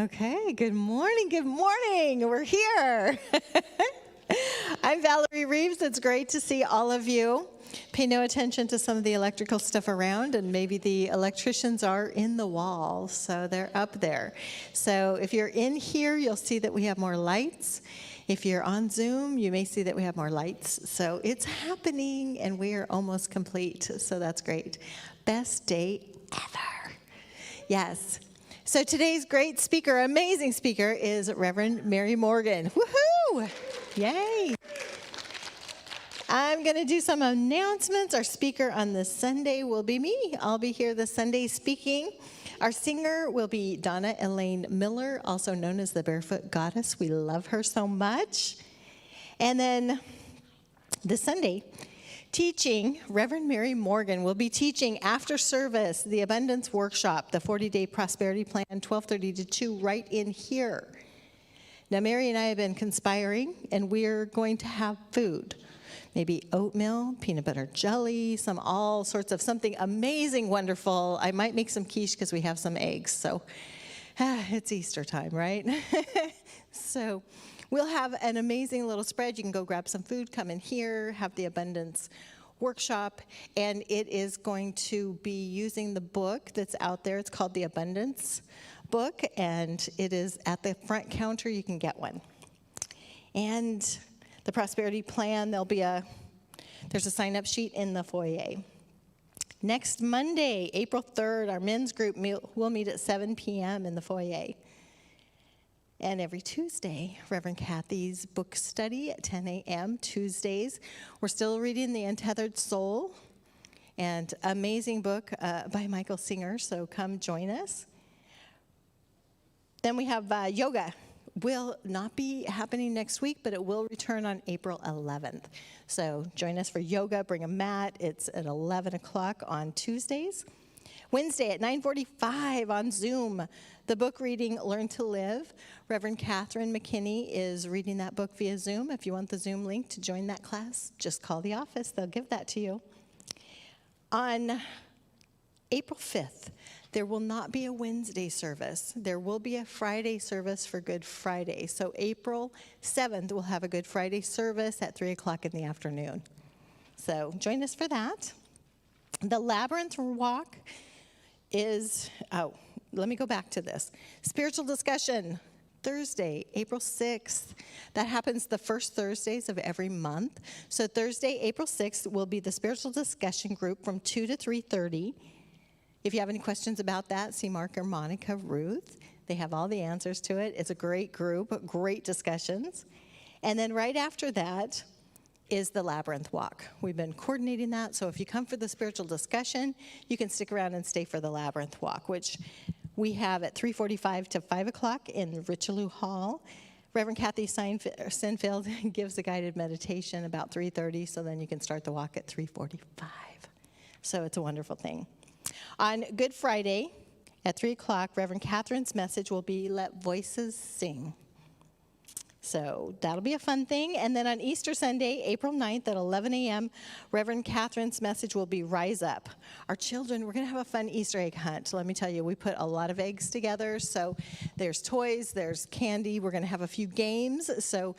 Okay, good morning, good morning. We're here. I'm Valerie Reeves. It's great to see all of you. Pay no attention to some of the electrical stuff around, and maybe the electricians are in the wall, so they're up there. So if you're in here, you'll see that we have more lights. If you're on Zoom, you may see that we have more lights. So it's happening, and we are almost complete, so that's great. Best day ever. Yes. So today's great speaker, amazing speaker, is Reverend Mary Morgan. Woohoo! Yay! I'm going to do some announcements. Our speaker on this Sunday will be me. I'll be here this Sunday speaking. Our singer will be Donna Elaine Miller, also known as the Barefoot Goddess. We love her so much. And then this Sunday, teaching, Reverend Mary Morgan will be teaching after service, the Abundance Workshop, the 40-day prosperity plan, 12:30 to 2, right in here. Now, Mary and I have been conspiring, and we're going to have food. Maybe oatmeal, peanut butter jelly, all sorts of something amazing, wonderful. I might make some quiche because we have some eggs, so it's Easter time, right? So we'll have an amazing little spread. You can go grab some food, come in here, have the Abundance Workshop, and it is going to be using the book that's out there. It's called the Abundance Book, and it is at the front counter. You can get one. And the prosperity plan, there's a sign-up sheet in the foyer. Next Monday, April 3rd, our men's group will meet at 7 p.m. in the foyer. And every Tuesday, Reverend Kathy's book study at 10 a.m. Tuesdays. We're still reading The Untethered Soul, and amazing book by Michael Singer, so come join us. Then we have yoga. Will not be happening next week, but it will return on April 11th. So join us for yoga, bring a mat. It's at 11 o'clock on Tuesdays. Wednesday at 9:45 on Zoom, the book reading, Learn to Live. Reverend Catherine McKinney is reading that book via Zoom. If you want the Zoom link to join that class, just call the office. They'll give that to you. On April 5th, there will not be a Wednesday service. There will be a Friday service for Good Friday. So April 7th, we'll have a Good Friday service at 3 o'clock in the afternoon. So join us for that. The Labyrinth Walk is, let me go back to this. Spiritual discussion, Thursday, April 6th. That happens the first Thursdays of every month. So Thursday, April 6th, will be the spiritual discussion group from 2 to 3:30. If you have any questions about that, see Mark or Monica Ruth. They have all the answers to it. It's a great group, great discussions. And then right after that is the Labyrinth Walk. We've been coordinating that, so if you come for the spiritual discussion, you can stick around and stay for the Labyrinth Walk, which we have at 3:45 to 5 o'clock in Richelieu Hall. Reverend Kathy Sinfield gives a guided meditation about 3:30, so then you can start the walk at 3:45. So it's a wonderful thing. On Good Friday at 3 o'clock, Reverend Catherine's message will be Let Voices Sing. So that'll be a fun thing. And then on Easter Sunday, April 9th at 11 a.m., Reverend Catherine's message will be Rise Up. Our children, we're going to have a fun Easter egg hunt. Let me tell you, we put a lot of eggs together. So there's toys, there's candy. We're going to have a few games. So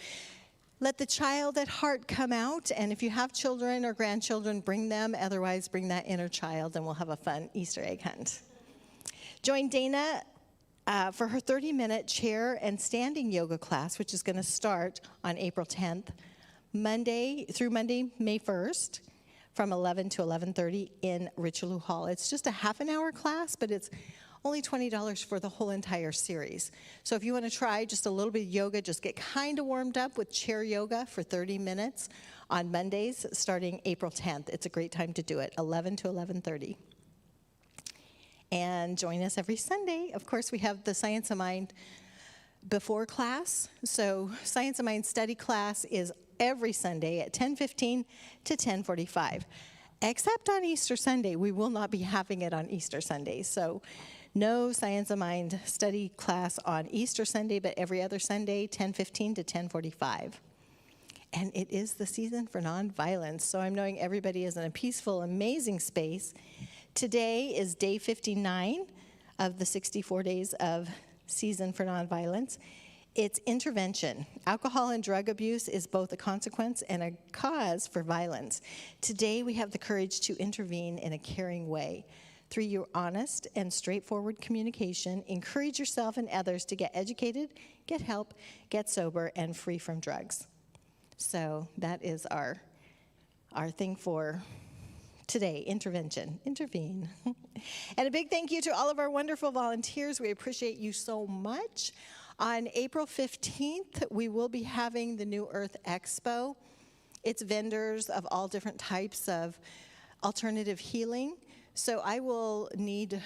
let the child at heart come out, and if you have children or grandchildren, bring them. Otherwise, bring that inner child, and we'll have a fun Easter egg hunt. Join Dana for her 30-minute chair and standing yoga class, which is going to start on April 10th, Monday, May 1st, from 11 to 11:30 in Richelieu Hall. It's just a half an hour class, but it's only $20 for the whole entire series. So if you want to try just a little bit of yoga, just get kind of warmed up with chair yoga for 30 minutes on Mondays starting April 10th. It's a great time to do it, 11 to 11:30. And join us every Sunday. Of course, we have the Science of Mind before class. So Science of Mind study class is every Sunday at 10:15 to 10:45. Except on Easter Sunday. We will not be having it on Easter Sunday. So no Science of Mind study class on Easter Sunday, but every other Sunday, 10:15 to 10:45. And it is the season for nonviolence, so I'm knowing everybody is in a peaceful, amazing space. Today is day 59 of the 64 days of season for nonviolence. It's intervention. Alcohol and drug abuse is both a consequence and a cause for violence. Today, we have the courage to intervene in a caring way. Through your honest and straightforward communication, encourage yourself and others to get educated, get help, get sober, and free from drugs. So that is our thing for today, intervention, intervene. And a big thank you to all of our wonderful volunteers. We appreciate you so much. On April 15th, we will be having the New Earth Expo. It's vendors of all different types of alternative healing. So I will need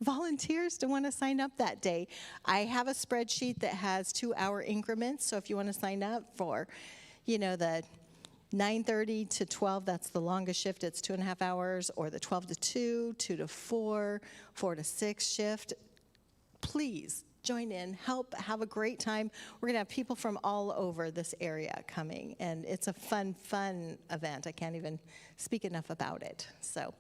volunteers to want to sign up that day. I have a spreadsheet that has 2-hour increments. So if you want to sign up for, the 9:30 to 12, that's the longest shift, it's 2.5 hours, or the 12 to 2, 2 to 4, 4 to 6 shift, please join in, help, have a great time. We're going to have people from all over this area coming, and it's a fun event. I can't even speak enough about it. So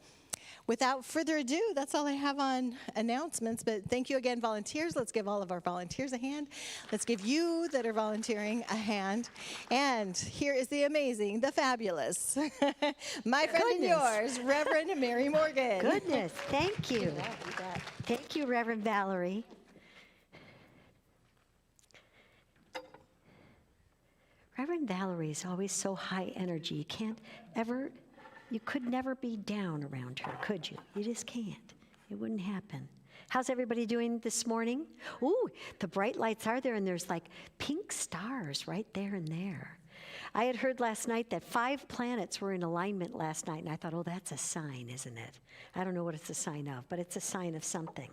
without further ado, that's all I have on announcements, but thank you again, volunteers. Let's give all of our volunteers a hand. Let's give you that are volunteering a hand. And here is the amazing, the fabulous, my friend and yours, Reverend Mary Morgan. Goodness, thank you. Thank you, Reverend Valerie. Reverend Valerie is always so high energy. You could never be down around her, could you? You just can't. It wouldn't happen. How's everybody doing this morning? Ooh, the bright lights are there, and there's like pink stars right there and there. I had heard last night that 5 planets were in alignment last night, and I thought, oh, that's a sign, isn't it? I don't know what it's a sign of, but it's a sign of something.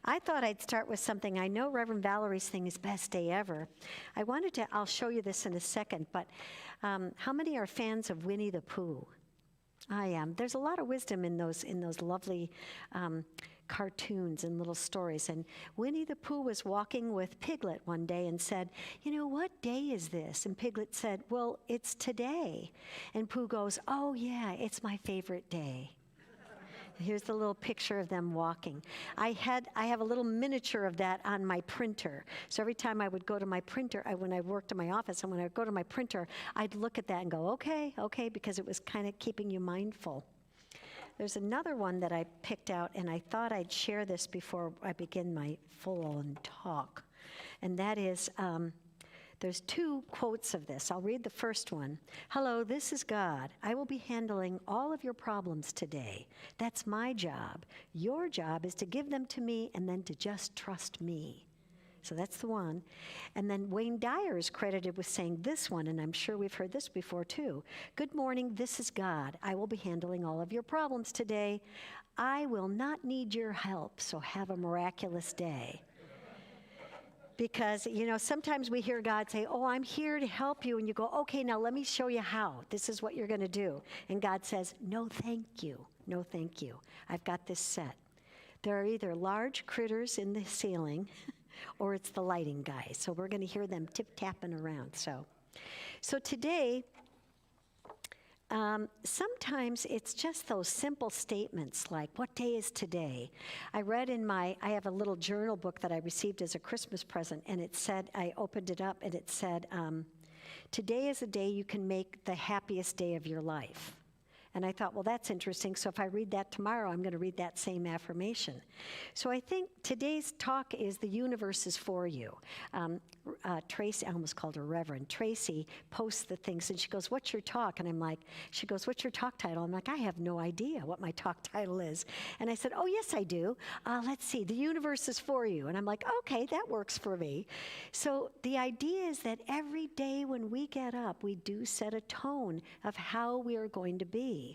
I thought I'd start with something. I know Reverend Valerie's thing is Best Day Ever. I'll show you this in a second, but how many are fans of Winnie the Pooh? I am. There's a lot of wisdom in those lovely cartoons and little stories. And Winnie the Pooh was walking with Piglet one day and said, what day is this? And Piglet said, well, it's today. And Pooh goes, oh yeah, it's my favorite day. Here's the little picture of them walking. I have a little miniature of that on my printer. So every time I would go to my printer, when I worked in my office, and when I would go to my printer, I'd look at that and go, okay, because it was kind of keeping you mindful. There's another one that I picked out, and I thought I'd share this before I begin my full-on talk. And that is, there's 2 quotes of this. I'll read the first one. Hello, this is God. I will be handling all of your problems today. That's my job. Your job is to give them to me and then to just trust me. So that's the one. And then Wayne Dyer is credited with saying this one, and I'm sure we've heard this before too. Good morning, this is God. I will be handling all of your problems today. I will not need your help, so have a miraculous day. Because, sometimes we hear God say, oh, I'm here to help you. And you go, okay, now let me show you how. This is what you're going to do. And God says, no, thank you. No, thank you. I've got this set. There are either large critters in the ceiling or it's the lighting guy. So we're going to hear them tip-tapping around. So today, sometimes it's just those simple statements like, what day is today? I read I have a little journal book that I received as a Christmas present, and it said, I opened it up, and it said, today is a day you can make the happiest day of your life. And I thought, well, that's interesting. So if I read that tomorrow, I'm going to read that same affirmation. So I think today's talk is the universe is for you. Tracy, I almost called her Reverend. Tracy posts the things and she goes, what's your talk? And I'm like, she goes, what's your talk title? I'm like, I have no idea what my talk title is. And I said, oh, yes, I do. Let's see, the universe is for you. And I'm like, okay, that works for me. So the idea is that every day when we get up, we do set a tone of how we are going to be.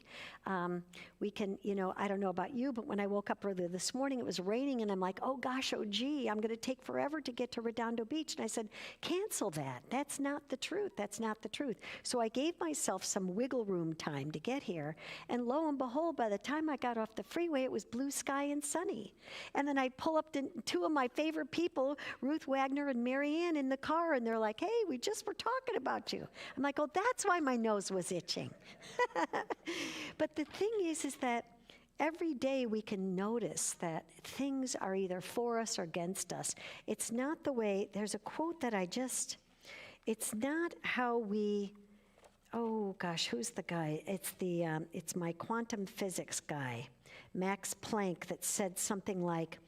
We can, I don't know about you, but when I woke up earlier this morning, it was raining, and I'm like, oh gosh, oh gee, I'm going to take forever to get to Redondo Beach. And I said, cancel that. That's not the truth. That's not the truth. So I gave myself some wiggle room time to get here, and lo and behold, by the time I got off the freeway, it was blue sky and sunny. And then I pull up to 2 of my favorite people, Ruth Wagner and Mary Ann, in the car, and they're like, hey, we just were talking about you. I'm like, oh, that's why my nose was itching. But the thing is that every day we can notice that things are either for us or against us. It's not the way, there's a quote that it's not how we, oh gosh, who's the guy? It's my quantum physics guy, Max Planck, that said something like,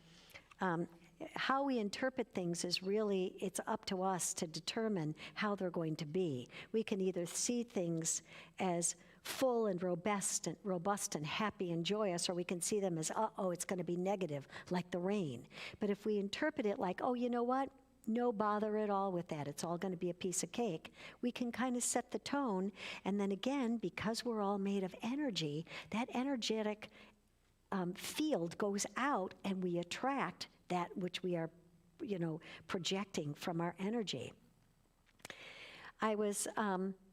how we interpret things is really, it's up to us to determine how they're going to be. We can either see things as full and robust and happy and joyous, or we can see them as, uh-oh, it's going to be negative, like the rain. But if we interpret it like, oh, you know what? No bother at all with that. It's all going to be a piece of cake. We can kind of set the tone, and then again, because we're all made of energy, that energetic field goes out, and we attract that which we are, projecting from our energy. I was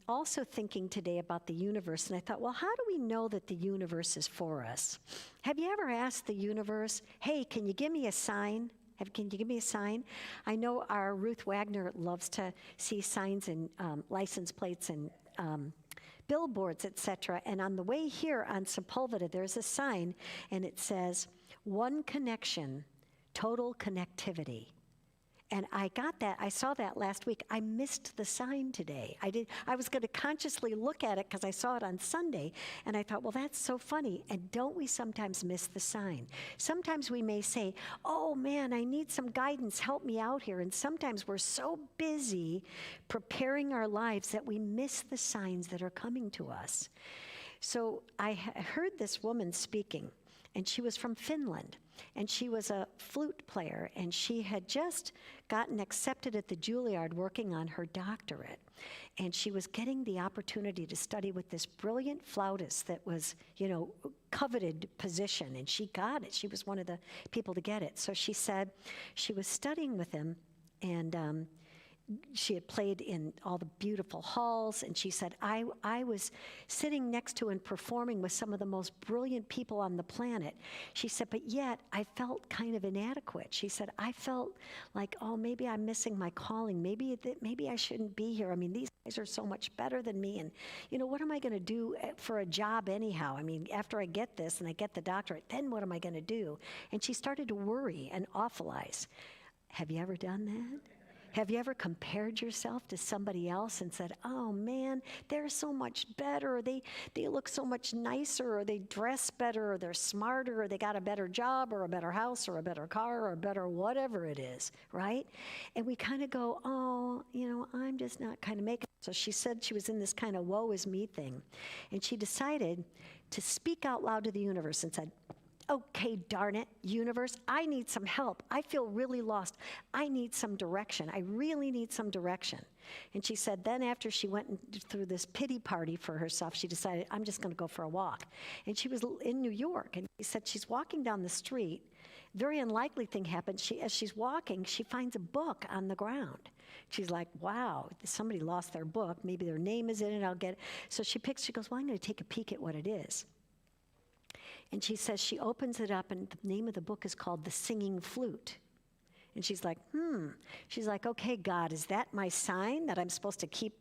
also thinking today about the universe, and I thought, well, how do we know that the universe is for us? Have you ever asked the universe, hey, can you give me a sign? Can you give me a sign? I know our Ruth Wagner loves to see signs and license plates and billboards, etc. And on the way here on Sepulveda, there's a sign, and it says, one connection, total connectivity. And I saw that last week. I missed the sign today. I was going to consciously look at it because I saw it on Sunday, and I thought, well, that's so funny. And don't we sometimes miss the sign? Sometimes we may say, oh man, I need some guidance, help me out here. And sometimes we're so busy preparing our lives that we miss the signs that are coming to us. So I heard this woman speaking, and she was from Finland. And she was a flute player, and she had just gotten accepted at the Juilliard working on her doctorate. And she was getting the opportunity to study with this brilliant flautist that was, coveted position, and she got it. She was one of the people to get it. So she said she was studying with him, and she had played in all the beautiful halls, and she said, I was sitting next to and performing with some of the most brilliant people on the planet. She said, but yet I felt kind of inadequate. She said, I felt like, oh, maybe I'm missing my calling. Maybe I shouldn't be here. I mean, these guys are so much better than me, and what am I going to do for a job anyhow? I mean, after I get this and I get the doctorate, then what am I going to do? And she started to worry and awfulize. Have you ever done that? Have you ever compared yourself to somebody else and said, oh man, they're so much better, or they look so much nicer, or they dress better, or they're smarter, or they got a better job, or a better house, or a better car, or a better whatever it is, right? And we kind of go, oh, I'm just not kind of making it. So she said she was in this kind of woe is me thing. And she decided to speak out loud to the universe and said, okay, darn it, universe, I need some help. I feel really lost. I need some direction. I really need some direction. And she said then after she went through this pity party for herself, she decided, I'm just going to go for a walk. And she was in New York, and she said she's walking down the street. Very unlikely thing happened. As she's walking, she finds a book on the ground. She's like, wow, somebody lost their book. Maybe their name is in it. I'll get it. So she goes, well, I'm going to take a peek at what it is. And she says she opens it up, and the name of the book is called The Singing Flute. And she's like, She's like, okay, God, is that my sign that I'm supposed to keep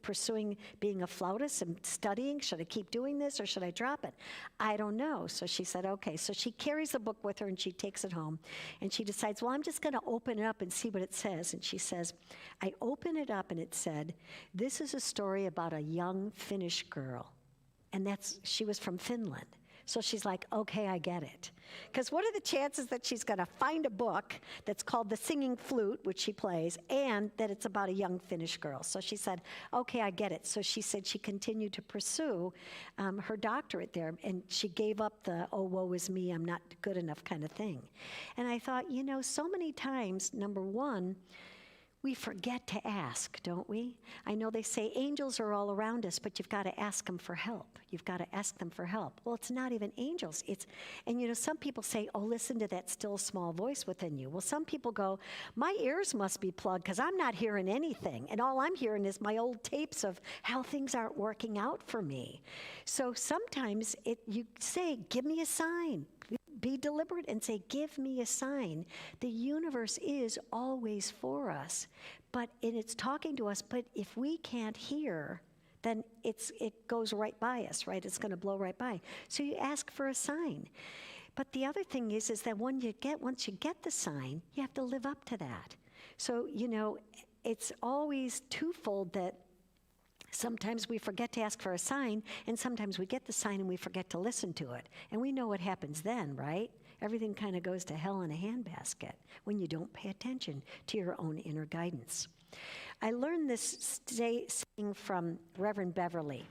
pursuing being a flautist and studying? Should I keep doing this, or should I drop it? I don't know. So she said, okay. So she carries the book with her, and she takes it home. And she decides, well, I'm just going to open it up and see what it says. And she says, I open it up, and it said, this is a story about a young Finnish girl. And she was from Finland. So she's like, okay, I get it. Because what are the chances that she's going to find a book that's called The Singing Flute, which she plays, and that it's about a young Finnish girl? So she said, okay, I get it. So she said she continued to pursue her doctorate there, and she gave up the, oh, woe is me, I'm not good enough kind of thing. And I thought, so many times, number one, we forget to ask, don't we? I know they say angels are all around us, but you've got to ask them for help. You've got to ask them for help. Well, it's not even angels. And some people say, oh, listen to that still small voice within you. Well, some people go, my ears must be plugged because I'm not hearing anything. And all I'm hearing is my old tapes of how things aren't working out for me. So sometimes you say, give me a sign. Be deliberate and say, give me a sign. The universe is always for us, and it's talking to us, but if we can't hear, then it goes right by us, right? It's going to blow right by. So you ask for a sign. But the other thing is that once you get the sign, you have to live up to that. So, it's always twofold that sometimes we forget to ask for a sign, and sometimes we get the sign and we forget to listen to it. And we know what happens then, right? Everything kind of goes to hell in a handbasket when you don't pay attention to your own inner guidance. I learned this saying from Reverend Beverly.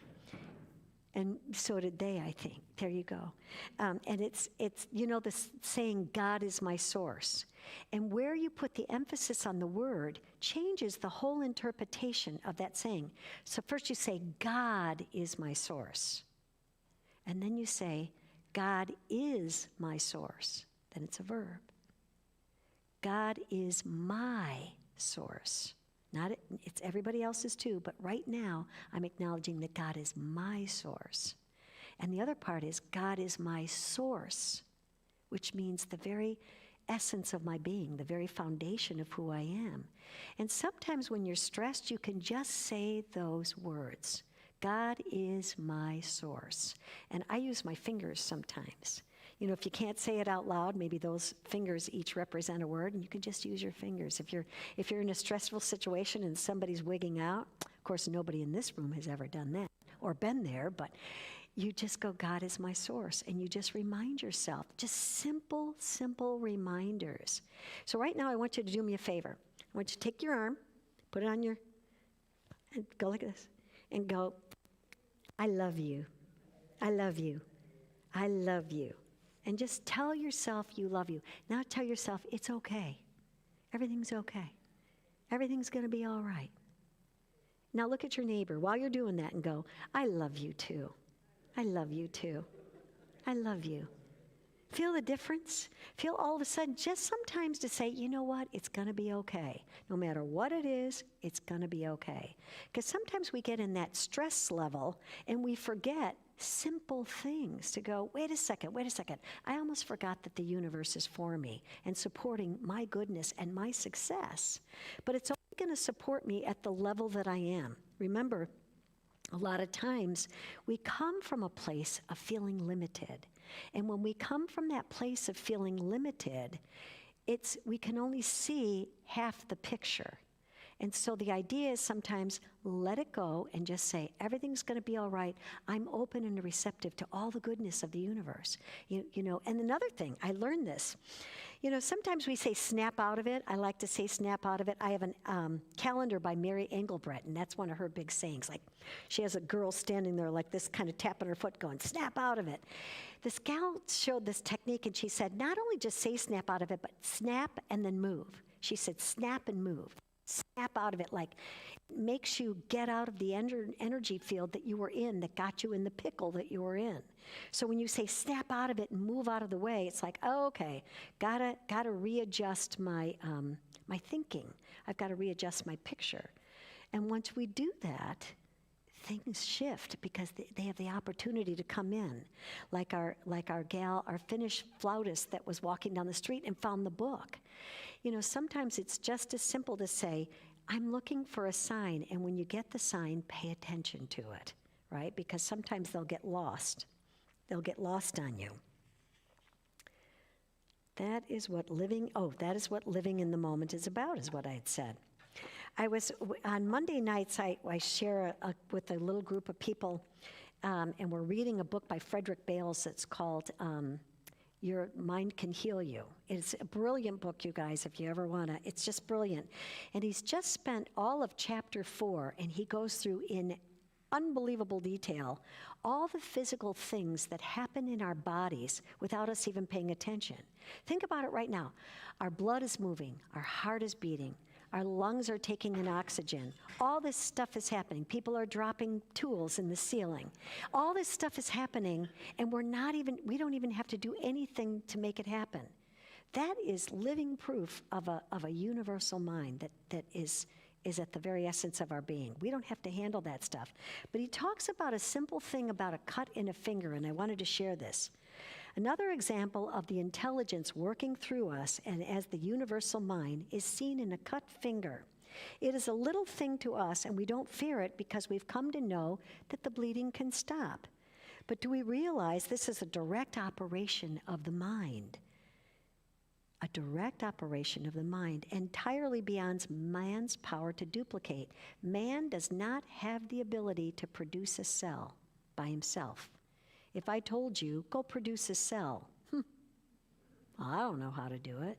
And so did they, I think. There you go. And it's this saying, God is my source. And where you put the emphasis on the word changes the whole interpretation of that saying. So first you say, God is my source. And then you say, God is my source. Then it's a verb. God is my source. It's everybody else's too, but right now I'm acknowledging that God is my source. And the other part is God is my source, which means the very essence of my being, the very foundation of who I am. And sometimes when you're stressed, you can just say those words. God is my source. And I use my fingers sometimes. If you can't say it out loud, maybe those fingers each represent a word, and you can just use your fingers. If you're in a stressful situation and somebody's wigging out, of course, nobody in this room has ever done that or been there, but you just go, God is my source, and you just remind yourself, just simple, simple reminders. So right now, I want you to do me a favor. I want you to take your arm, put it on and go like this, and go, I love you. I love you. I love you. And just tell yourself you love you. Now tell yourself it's okay. Everything's okay. Everything's going to be all right. Now look at your neighbor while you're doing that and go, I love you too. I love you too. I love you. Feel the difference? Feel all of a sudden, just sometimes to say, you know what, it's going to be okay. No matter what it is, it's going to be okay. Because sometimes we get in that stress level and we forget simple things to go, wait a second. I almost forgot that the universe is for me and supporting my goodness and my success. But it's only going to support me at the level that I am. Remember, a lot of times we come from a place of feeling limited. And when we come from that place of feeling limited, we can only see half the picture. And so the idea is sometimes let it go and just say, everything's going to be all right. I'm open and receptive to all the goodness of the universe. And another thing, I learned this. Sometimes we say snap out of it. I like to say snap out of it. I have a calendar by Mary Engelbrett, and that's one of her big sayings. Like, she has a girl standing there like this, kind of tapping her foot going, snap out of it. This gal showed this technique, and she said, not only just say snap out of it, but snap and then move. She said, snap and move. Snap out of it, like it makes you get out of the energy field that you were in, that got you in the pickle that you were in. So when you say snap out of it and move out of the way, it's like, oh, okay, gotta readjust my my thinking. I've got to readjust my picture. And once we do that, things shift because they have the opportunity to come in. Like our Finnish flautist that was walking down the street and found the book. Sometimes it's just as simple to say, I'm looking for a sign, and when you get the sign, pay attention to it, right? Because sometimes they'll get lost. They'll get lost on you. That is what living in the moment is about, is what I had said. On Monday nights, I share with a little group of people, and we're reading a book by Frederick Bales that's called Your Mind Can Heal You. It's a brilliant book, you guys, if you ever want to. It's just brilliant. And he's just spent all of chapter 4, and he goes through in unbelievable detail all the physical things that happen in our bodies without us even paying attention. Think about it right now. Our blood is moving. Our heart is beating. Our lungs are taking in oxygen. All this stuff is happening. People are dropping tools in the ceiling. All this stuff is happening, and we don't even have to do anything to make it happen. That is living proof of a universal mind that is at the very essence of our being. We don't have to handle that stuff. But he talks about a simple thing about a cut in a finger, and I wanted to share this. Another example of the intelligence working through us and as the universal mind is seen in a cut finger. It is a little thing to us, and we don't fear it because we've come to know that the bleeding can stop. But do we realize this is a direct operation of the mind? A direct operation of the mind, entirely beyond man's power to duplicate. Man does not have the ability to produce a cell by himself. If I told you, go produce a cell, I don't know how to do it,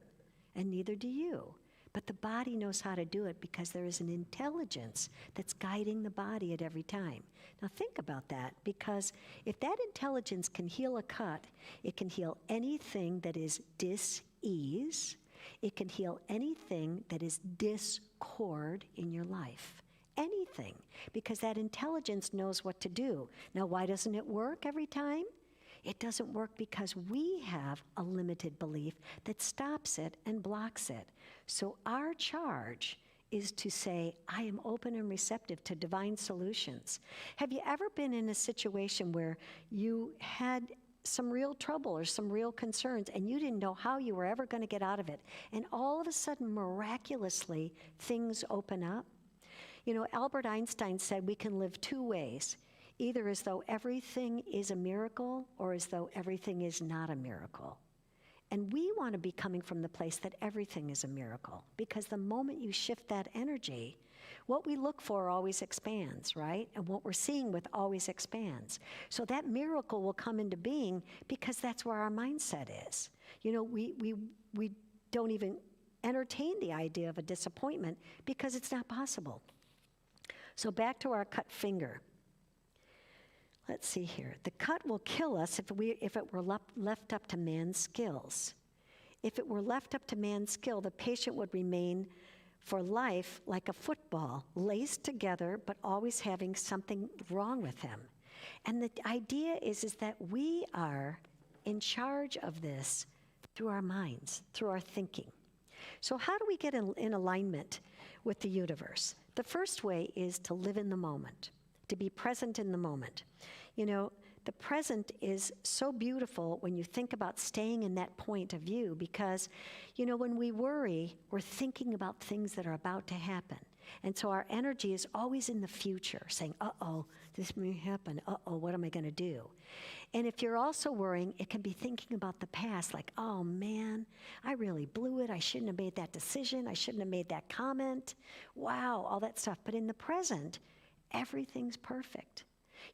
and neither do you. But the body knows how to do it because there is an intelligence that's guiding the body at every time. Now think about that, because if that intelligence can heal a cut, it can heal anything that is dis-ease. It can heal anything that is discord in your life. Anything, because that intelligence knows what to do. Now, why doesn't it work every time? It doesn't work because we have a limited belief that stops it and blocks it. So our charge is to say, I am open and receptive to divine solutions. Have you ever been in a situation where you had some real trouble or some real concerns and you didn't know how you were ever going to get out of it, and all of a sudden, miraculously, things open up? You know, Albert Einstein said we can live two ways. Either as though everything is a miracle or as though everything is not a miracle. And we want to be coming from the place that everything is a miracle, because the moment you shift that energy, what we look for always expands, right? And what we're seeing with always expands. So that miracle will come into being because that's where our mindset is. You know, we don't even entertain the idea of a disappointment because it's not possible. So back to our cut finger. Let's see here. The cut will kill us if it were left up to man's skills. If it were left up to man's skill, the patient would remain for life like a football, laced together, but always having something wrong with him. And the idea is that we are in charge of this through our minds, through our thinking. So how do we get in alignment with the universe? The first way is to live in the moment, to be present in the moment. You know, the present is so beautiful when you think about staying in that point of view, because, you know, when we worry, we're thinking about things that are about to happen. And so our energy is always in the future, saying, uh-oh, this may happen. Uh-oh, what am I going to do? And if you're also worrying, it can be thinking about the past, like, oh, man, I really blew it. I shouldn't have made that decision. I shouldn't have made that comment. Wow, all that stuff. But in the present, everything's perfect.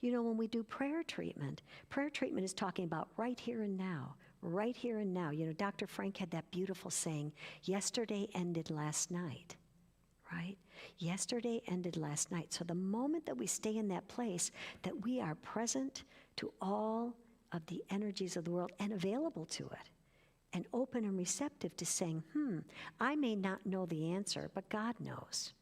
You know, when we do prayer treatment is talking about right here and now, right here and now. You know, Dr. Frank had that beautiful saying, yesterday ended last night, right? Yesterday ended last night. So the moment that we stay in that place, that we are present to all of the energies of the world and available to it, and open and receptive to saying, I may not know the answer, but God knows.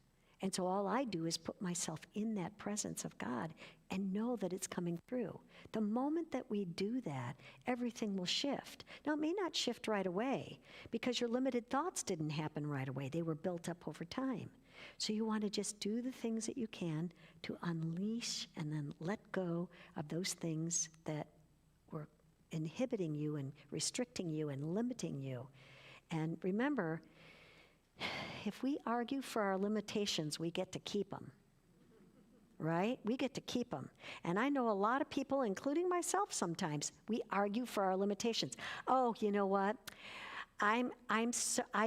And so all I do is put myself in that presence of God and know that it's coming through. The moment that we do that, everything will shift. Now, it may not shift right away because your limited thoughts didn't happen right away. They were built up over time. So you want to just do the things that you can to unleash and then let go of those things that were inhibiting you and restricting you and limiting you. And remember, if we argue for our limitations, we get to keep them, right? We get to keep them. And I know a lot of people, including myself sometimes, we argue for our limitations. Oh, you know what? I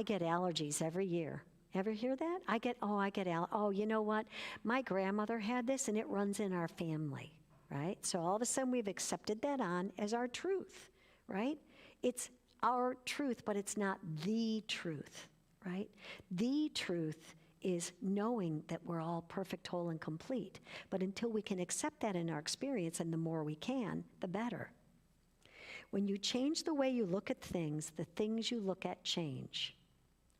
get allergies every year. Ever hear that? Oh, you know what? My grandmother had this and it runs in our family, right? So all of a sudden we've accepted that on as our truth, right? It's our truth, but it's not the truth. Right? The truth is knowing that we're all perfect, whole, and complete. But until we can accept that in our experience, and the more we can, the better. When you change the way you look at things, the things you look at change.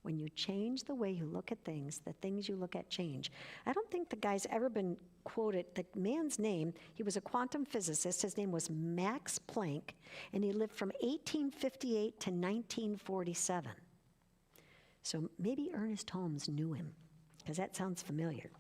When you change the way you look at things, the things you look at change. I don't think the guy's ever been quoted. The man's name, he was a quantum physicist. His name was Max Planck, and he lived from 1858 to 1947. So maybe Ernest Holmes knew him, because that sounds familiar.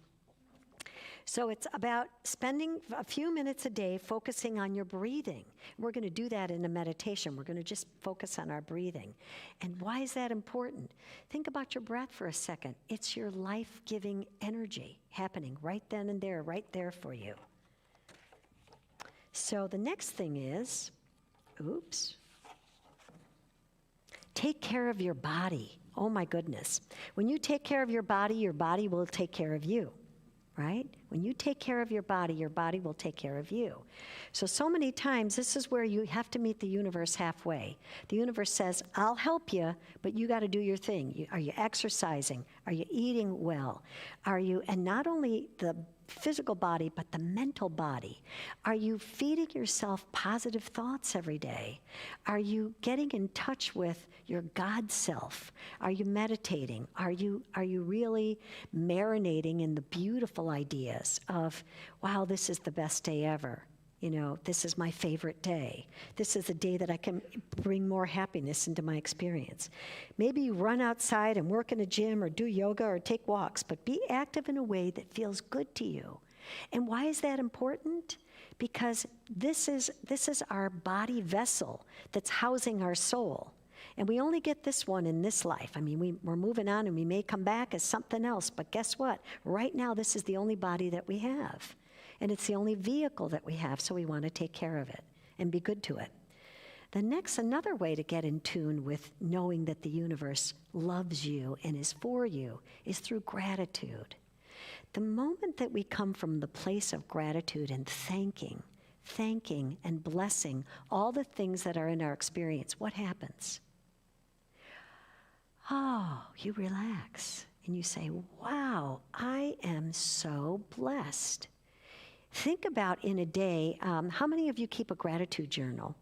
So it's about spending a few minutes a day focusing on your breathing. We're going to do that in a meditation. We're going to just focus on our breathing. And why is that important? Think about your breath for a second. It's your life-giving energy happening right then and there, right there for you. So the next thing is, take care of your body. Oh my goodness. When you take care of your body will take care of you, right? When you take care of your body will take care of you. So many times, this is where you have to meet the universe halfway. The universe says, I'll help you, but you got to do your thing. Are you exercising? Are you eating well? And not only the physical body, but the mental body. Are you feeding yourself positive thoughts every day? Are you getting in touch with your God self? Are you meditating? Are you really marinating in the beautiful ideas of, wow, this is the best day ever? This is my favorite day. This is a day that I can bring more happiness into my experience. Maybe you run outside and work in a gym or do yoga or take walks, but be active in a way that feels good to you. And why is that important? Because this is our body vessel that's housing our soul. And we only get this one in this life. I mean, we're moving on and we may come back as something else, but guess what? Right now, this is the only body that we have. And it's the only vehicle that we have, so we want to take care of it and be good to it. Another way to get in tune with knowing that the universe loves you and is for you is through gratitude. The moment that we come from the place of gratitude and thanking and blessing all the things that are in our experience, what happens? Oh, you relax and you say, wow, I am so blessed. Think about in a day, how many of you keep a gratitude journal?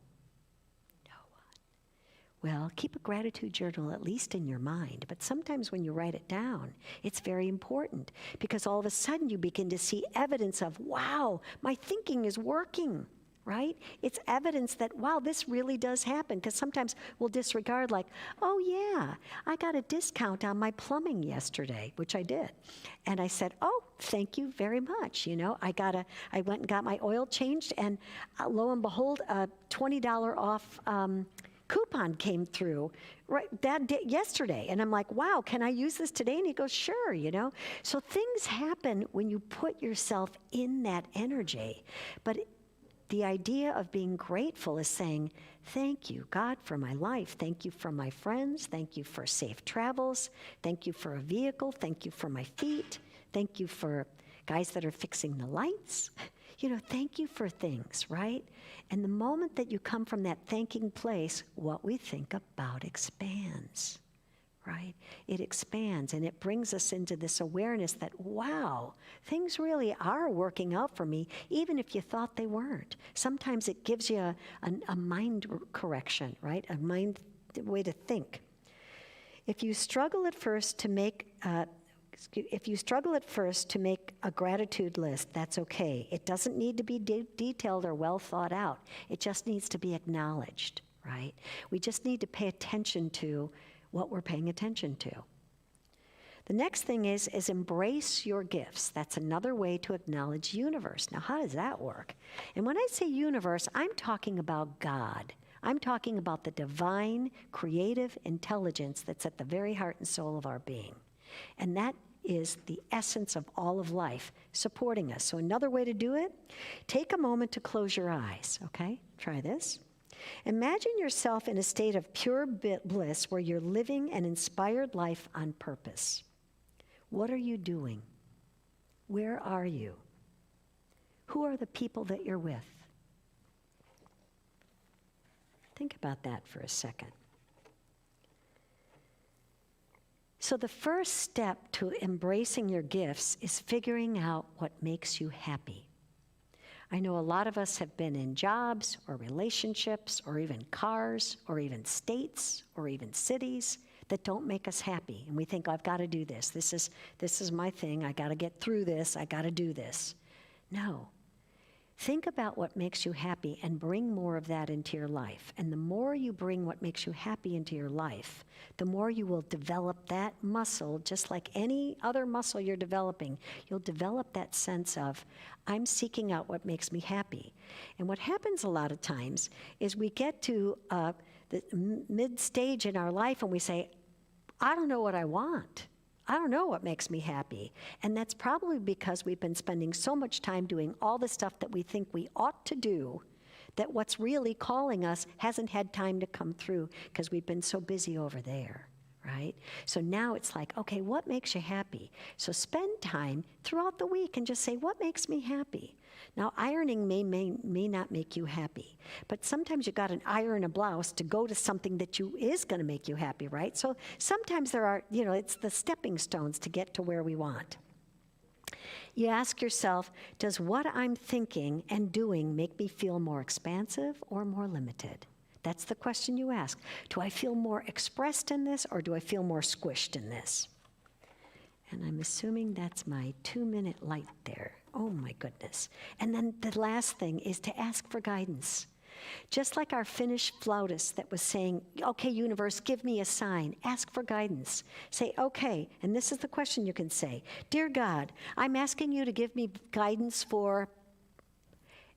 No one. Well, keep a gratitude journal at least in your mind, but sometimes when you write it down, it's very important because all of a sudden you begin to see evidence of, wow, my thinking is working, right? It's evidence that, wow, this really does happen, because sometimes we'll disregard like, oh yeah, I got a discount on my plumbing yesterday, which I did. And I said, oh, thank you very much. I went and got my oil changed, and lo and behold, a $20 off coupon came through right that day, yesterday. And I'm like, wow, can I use this today? And he goes, sure, So things happen when you put yourself in that energy. But the idea of being grateful is saying, thank you, God, for my life. Thank you for my friends. Thank you for safe travels. Thank you for a vehicle. Thank you for my feet. Thank you for guys that are fixing the lights. Thank you for things, right? And the moment that you come from that thanking place, what we think about expands, right? It expands, and it brings us into this awareness that, wow, things really are working out for me, even if you thought they weren't. Sometimes it gives you a mind correction, right? A mind way to think. If you struggle at first to make a gratitude list, that's okay. It doesn't need to be detailed or well thought out. It just needs to be acknowledged, right? We just need to pay attention to what we're paying attention to. The next thing is embrace your gifts. That's another way to acknowledge universe. Now, how does that work? And when I say universe, I'm talking about God. I'm talking about the divine, creative intelligence that's at the very heart and soul of our being. And that is the essence of all of life, supporting us. So another way to do it, take a moment to close your eyes, okay? Try this. Imagine yourself in a state of pure bliss where you're living an inspired life on purpose. What are you doing? Where are you? Who are the people that you're with? Think about that for a second. So the first step to embracing your gifts is figuring out what makes you happy. I know a lot of us have been in jobs or relationships or even cars or even states or even cities that don't make us happy. And we think, I've got to do this. This is my thing. I got to get through this. I got to do this. No. Think about what makes you happy and bring more of that into your life. And the more you bring what makes you happy into your life, the more you will develop that muscle, just like any other muscle you're developing. You'll develop that sense of, I'm seeking out what makes me happy. And what happens a lot of times is we get to the mid-stage in our life and we say, I don't know what I want. I don't know what makes me happy. And that's probably because we've been spending so much time doing all the stuff that we think we ought to do, that what's really calling us hasn't had time to come through because we've been so busy over there, right? So now it's like, okay, what makes you happy? So spend time throughout the week and just say, what makes me happy? Now, ironing may not make you happy, but sometimes you got to iron a blouse to go to something that is going to make you happy, right? So sometimes there are, it's the stepping stones to get to where we want. You ask yourself, does what I'm thinking and doing make me feel more expansive or more limited? That's the question you ask. Do I feel more expressed in this or do I feel more squished in this? And I'm assuming that's my 2-minute light there. Oh my goodness. And then the last thing is to ask for guidance. Just like our Finnish flautist that was saying, okay, universe, give me a sign. Ask for guidance. Say, okay, and this is the question you can say. Dear God, I'm asking you to give me guidance for,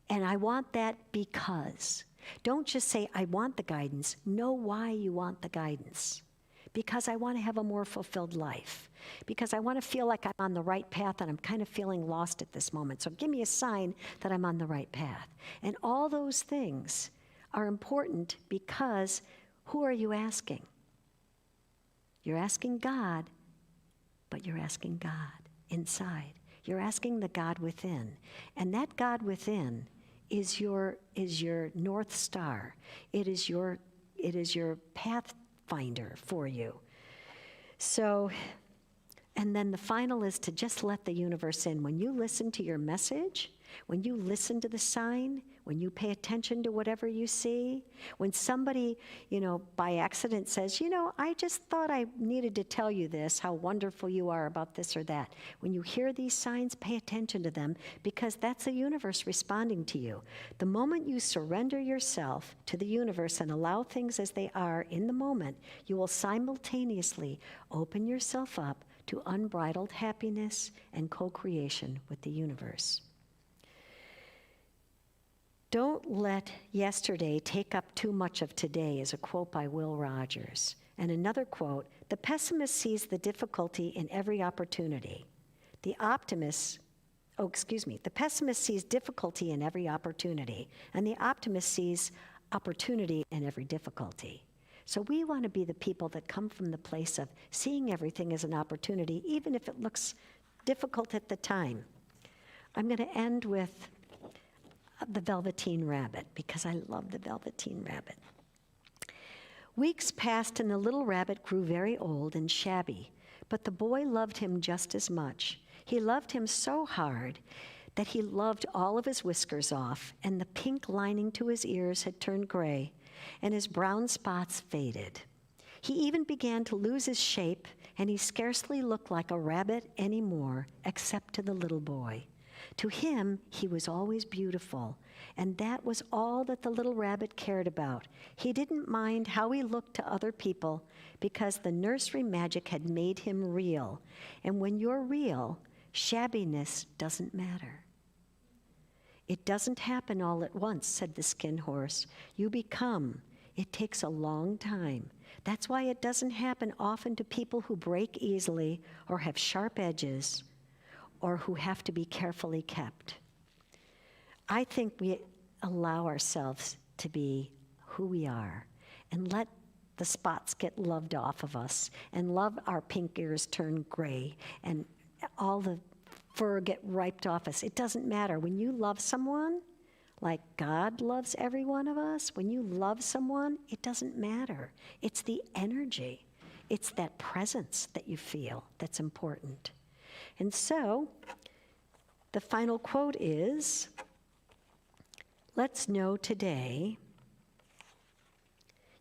and I want that because. Don't just say, I want the guidance. Know why you want the guidance. Because I want to have a more fulfilled life. Because I want to feel like I'm on the right path and I'm kind of feeling lost at this moment. So give me a sign that I'm on the right path. And all those things are important because who are you asking? You're asking God, but you're asking God inside. You're asking the God within. And that God within is your North Star. It is your pathfinder for you. So, and then the final is to just let the universe in. When you listen to your message, when you listen to the sign, when you pay attention to whatever you see, when somebody, by accident says, I just thought I needed to tell you this, how wonderful you are about this or that. When you hear these signs, pay attention to them because that's the universe responding to you. The moment you surrender yourself to the universe and allow things as they are in the moment, you will simultaneously open yourself up to unbridled happiness and co-creation with the universe. Don't let yesterday take up too much of today is a quote by Will Rogers. And another quote, the pessimist sees the difficulty in every opportunity. The pessimist sees difficulty in every opportunity, and the optimist sees opportunity in every difficulty. So we want to be the people that come from the place of seeing everything as an opportunity, even if it looks difficult at the time. I'm going to end with the Velveteen Rabbit, because I love the Velveteen Rabbit. Weeks passed and the little rabbit grew very old and shabby, but the boy loved him just as much. He loved him so hard that he loved all of his whiskers off, and the pink lining to his ears had turned gray, and his brown spots faded. He even began to lose his shape, and he scarcely looked like a rabbit anymore, except to the little boy. To him, he was always beautiful, and that was all that the little rabbit cared about. He didn't mind how he looked to other people because the nursery magic had made him real. And when you're real, shabbiness doesn't matter. It doesn't happen all at once, said the skin horse. You become. It takes a long time. That's why it doesn't happen often to people who break easily or have sharp edges or who have to be carefully kept. I think we allow ourselves to be who we are and let the spots get loved off of us and love our pink ears turn gray and all the fur get ripped off us. It doesn't matter. When you love someone, like God loves every one of us, when you love someone, it doesn't matter. It's the energy. It's that presence that you feel that's important. And so, the final quote is, let's know today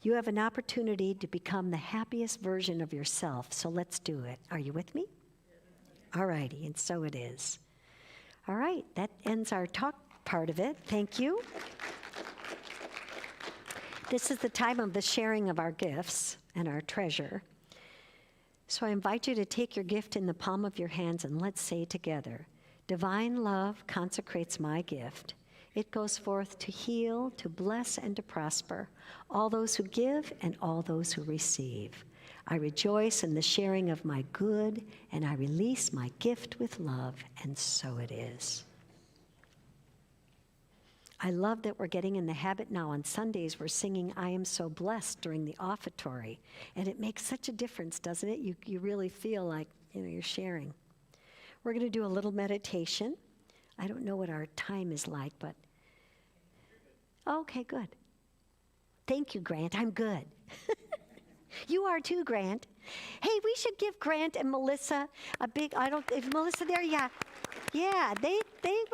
you have an opportunity to become the happiest version of yourself, so let's do it. Are you with me? All righty, and so it is. All right, that ends our talk part of it. Thank you. This is the time of the sharing of our gifts and our treasure. So I invite you to take your gift in the palm of your hands and let's say together, divine love consecrates my gift. It goes forth to heal, to bless, and to prosper all those who give and all those who receive. I rejoice in the sharing of my good, and I release my gift with love, and so it is. I love that we're getting in the habit now on Sundays, we're singing I Am So Blessed during the offertory. And it makes such a difference, doesn't it? You really feel like, you're sharing. We're going to do a little meditation. I don't know what our time is like, but okay, good. Thank you, Grant. I'm good. You are too, Grant. Hey, we should give Grant and Melissa a big, is Melissa there? Yeah. Yeah, they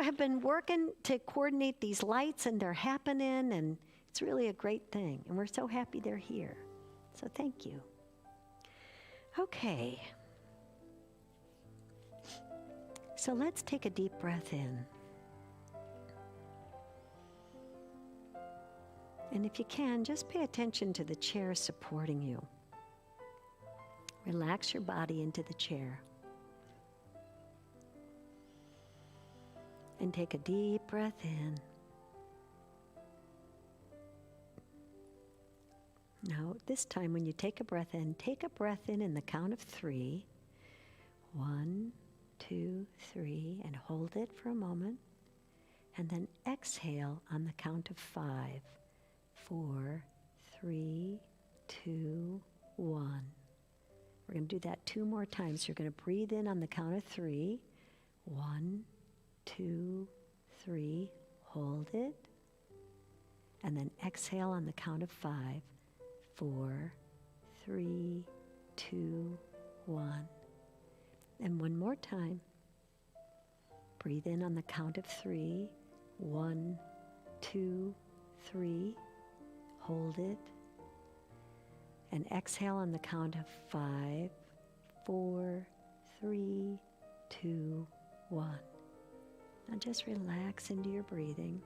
have been working to coordinate these lights, and they're happening, and it's really a great thing. And we're so happy they're here. So thank you. Okay. So let's take a deep breath in. And if you can, just pay attention to the chair supporting you. Relax your body into the chair. And take a deep breath in. Now, this time when you take a breath in the count of 3. 1, 2, 3, and hold it for a moment. And then exhale on the count of 5. 4, 3, 2, 1. We're going to do that 2 more times. You're going to breathe in on the count of 3. 1, 2, 3. Hold it. And then exhale on the count of 5. 4, 3, 2, 1. And one more time. Breathe in on the count of 3. 1, 2, 3. Hold it. And exhale on the count of 5, 4, 3, 2, 1. Now just relax into your breathing.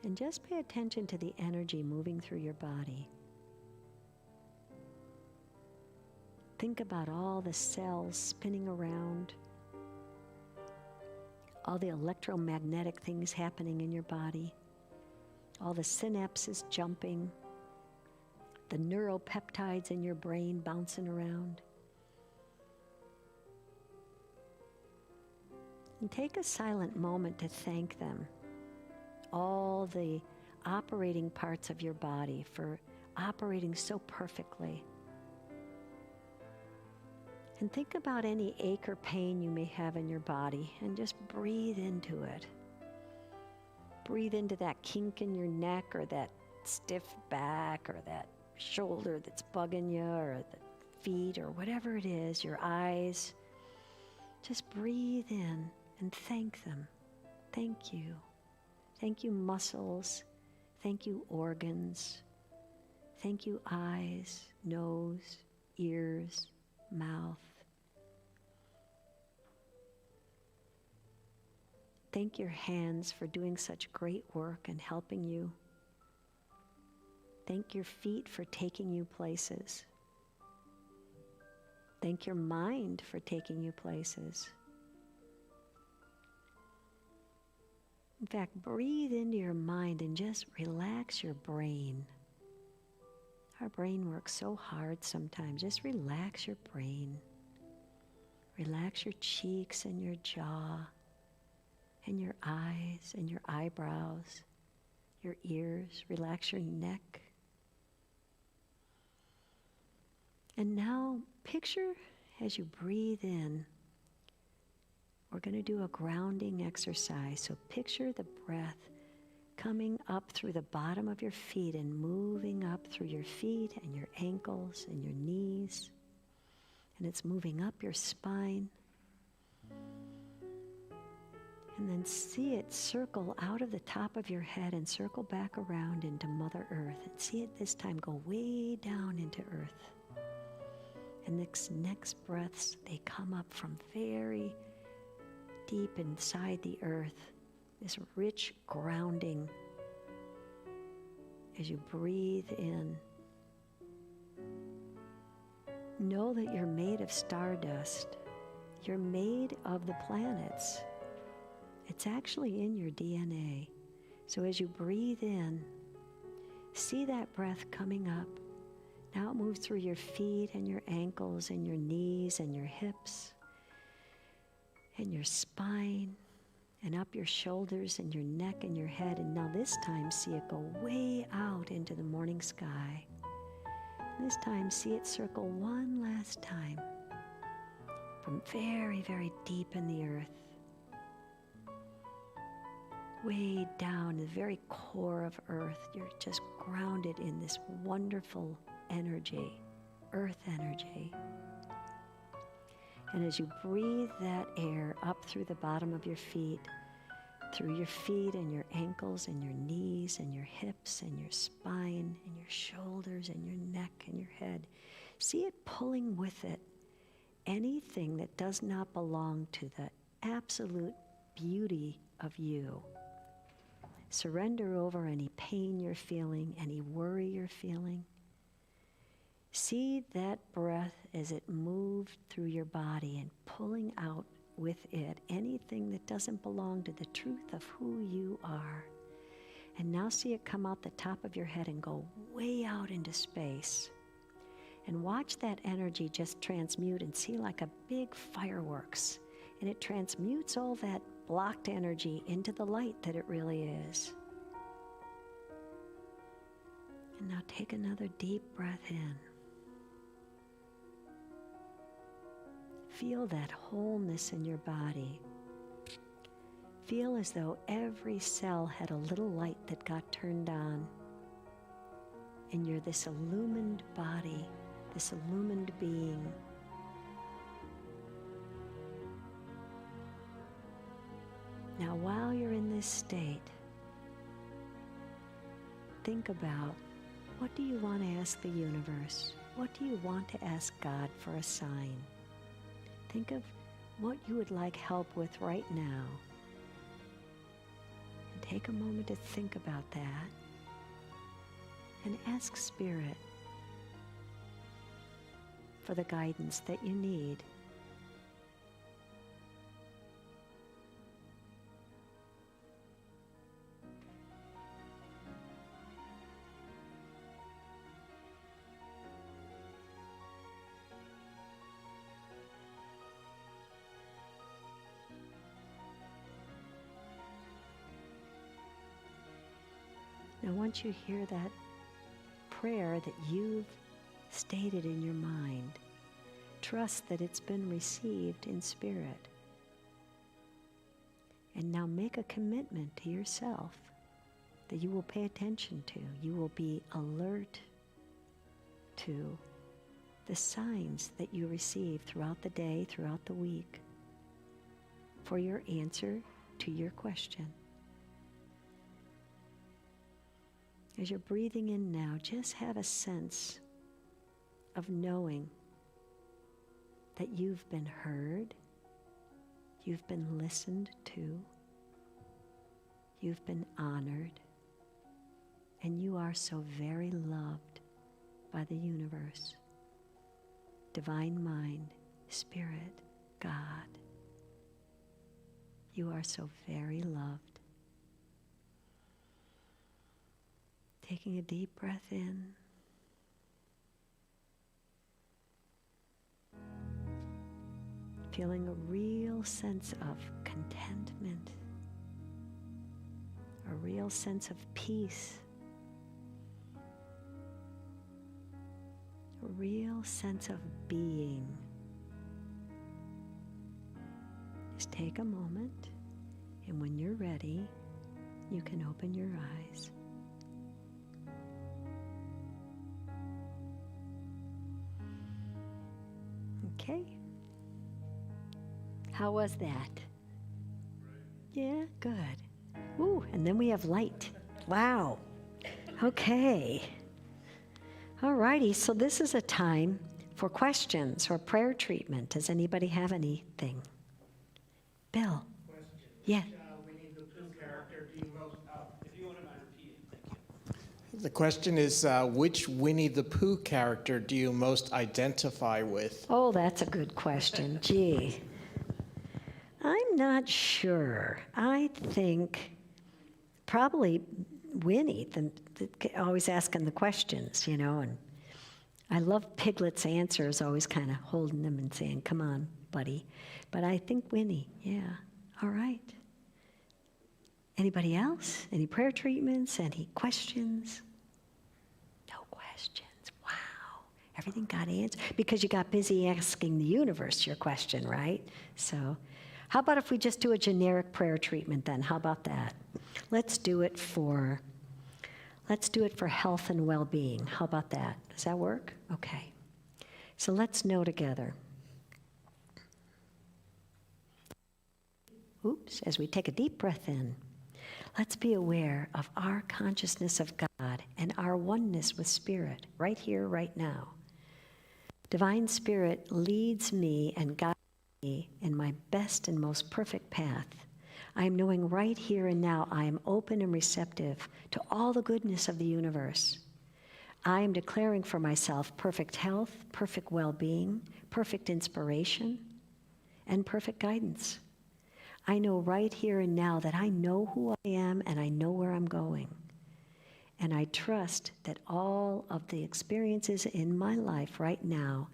And just pay attention to the energy moving through your body. Think about all the cells spinning around, all the electromagnetic things happening in your body, all the synapses jumping, the neuropeptides in your brain bouncing around. And take a silent moment to thank them, all the operating parts of your body for operating so perfectly. And think about any ache or pain you may have in your body and just breathe into it. Breathe into that kink in your neck or that stiff back or that shoulder that's bugging you or the feet or whatever it is, your eyes. Just breathe in and thank them. Thank you. Thank you, muscles. Thank you, organs. Thank you, eyes, nose, ears, mouth. Thank your hands for doing such great work and helping you. Thank your feet for taking you places. Thank your mind for taking you places. In fact, breathe into your mind and just relax your brain. Our brain works so hard sometimes. Just relax your brain. Relax your cheeks and your jaw and your eyes and your eyebrows, your ears. Relax your neck. And now picture as you breathe in, we're going to do a grounding exercise. So picture the breath coming up through the bottom of your feet and moving up through your feet and your ankles and your knees. And it's moving up your spine. And then see it circle out of the top of your head and circle back around into Mother Earth. And see it this time go way down into Earth. And these next breaths, they come up from very deep inside the earth, this rich grounding as you breathe in. Know that you're made of stardust. You're made of the planets. It's actually in your DNA. So as you breathe in, see that breath coming up. Now it moves through your feet and your ankles and your knees and your hips and your spine and up your shoulders and your neck and your head. And now this time, see it go way out into the morning sky. This time, see it circle one last time from very, very deep in the earth. Way down in the very core of earth, you're just grounded in this wonderful energy, earth energy. And as you breathe that air up through the bottom of your feet, through your feet and your ankles and your knees and your hips and your spine and your shoulders and your neck and your head, see it pulling with it anything that does not belong to the absolute beauty of you. Surrender over any pain you're feeling, any worry you're feeling. See that breath as it moved through your body and pulling out with it anything that doesn't belong to the truth of who you are. And now see it come out the top of your head and go way out into space. And watch that energy just transmute and see like a big fireworks. And it transmutes all that blocked energy into the light that it really is. And now take another deep breath in. Feel that wholeness in your body. Feel as though every cell had a little light that got turned on. And you're this illumined body, this illumined being. Now, while you're in this state, think about, what do you want to ask the universe? What do you want to ask God for a sign? Think of what you would like help with right now. And take a moment to think about that. And ask Spirit for the guidance that you need. Now, once you hear that prayer that you've stated in your mind, trust that it's been received in spirit. And now make a commitment to yourself that you will pay attention to. You will be alert to the signs that you receive throughout the day, throughout the week, for your answer to your question. As you're breathing in now, just have a sense of knowing that you've been heard, you've been listened to, you've been honored, and you are so very loved by the universe, divine mind, spirit, God. You are so very loved. Taking a deep breath in. Feeling a real sense of contentment, a real sense of peace, a real sense of being. Just take a moment, and when you're ready, you can open your eyes. Okay. How was that? Yeah, good. Ooh, and then we have light. Wow. Okay. All righty, so this is a time for questions or prayer treatment? Does anybody have anything? Bill? Question. Yeah. Winnie the Pooh character do you most, if you wouldn't mind repeating, thank you. The question is, which Winnie the Pooh character do you most identify with? Oh, that's a good question. Gee. I'm not sure. I think probably Winnie, always asking the questions, and I love Piglet's answers, always kind of holding them and saying, come on, buddy. But I think Winnie, yeah. All right. Anybody else? Any prayer treatments? Any questions? No questions. Wow. Everything got answered because you got busy asking the universe your question, right? So how about if we just do a generic prayer treatment then? How about that? Let's do it for health and well-being. How about that? Does that work? Okay. So let's know together. Oops, as we take a deep breath in, let's be aware of our consciousness of God and our oneness with Spirit, right here, right now. Divine Spirit leads me and guides me in my best and most perfect path. I am knowing right here and now I am open and receptive to all the goodness of the universe. I am declaring for myself perfect health, perfect well-being, perfect inspiration, and perfect guidance. I know right here and now that I know who I am and I know where I'm going. And I trust that all of the experiences in my life right now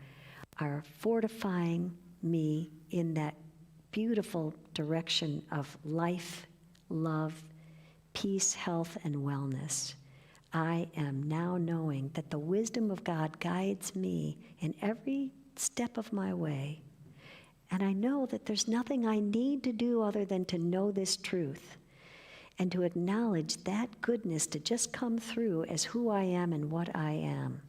are fortifying me in that beautiful direction of life, love, peace, health, and wellness. I am now knowing that the wisdom of God guides me in every step of my way. And I know that there's nothing I need to do other than to know this truth and to acknowledge that goodness to just come through as who I am and what I am.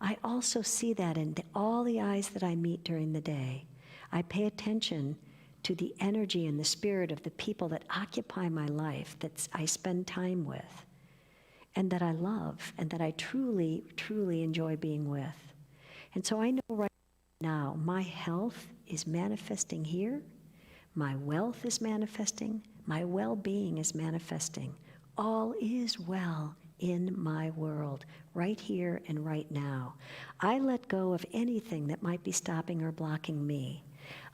I also see that in all the eyes that I meet during the day. I pay attention to the energy and the spirit of the people that occupy my life, that I spend time with, and that I love, and that I truly, truly enjoy being with. And so I know right now my health is manifesting here, my wealth is manifesting, my well-being is manifesting. All is well in my world, right here and right now. I let go of anything that might be stopping or blocking me.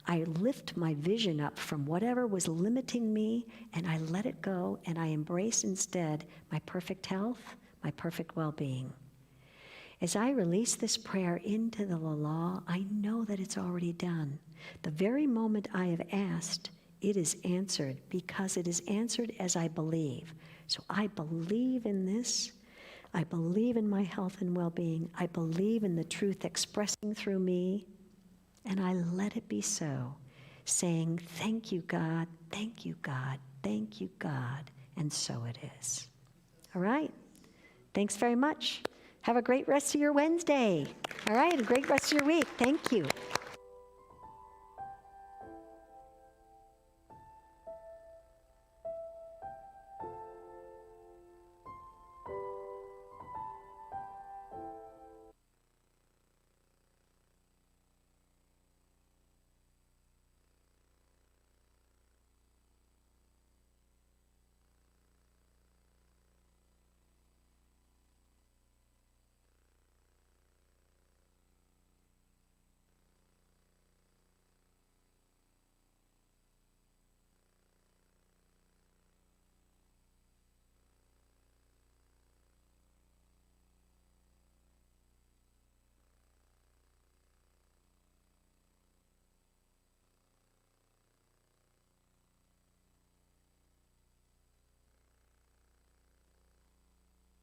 I lift my vision up from whatever was limiting me, and I let it go, and I embrace instead my perfect health, my perfect well-being. As I release this prayer into the law, I know that it's already done. The very moment I have asked, it is answered, because it is answered as I believe. So I believe in this. I believe in my health and well-being. I believe in the truth expressing through me. And I let it be so, saying, thank you, God, thank you, God, thank you, God. And so it is. All right. Thanks very much. Have a great rest of your Wednesday. All right, a great rest of your week. Thank you.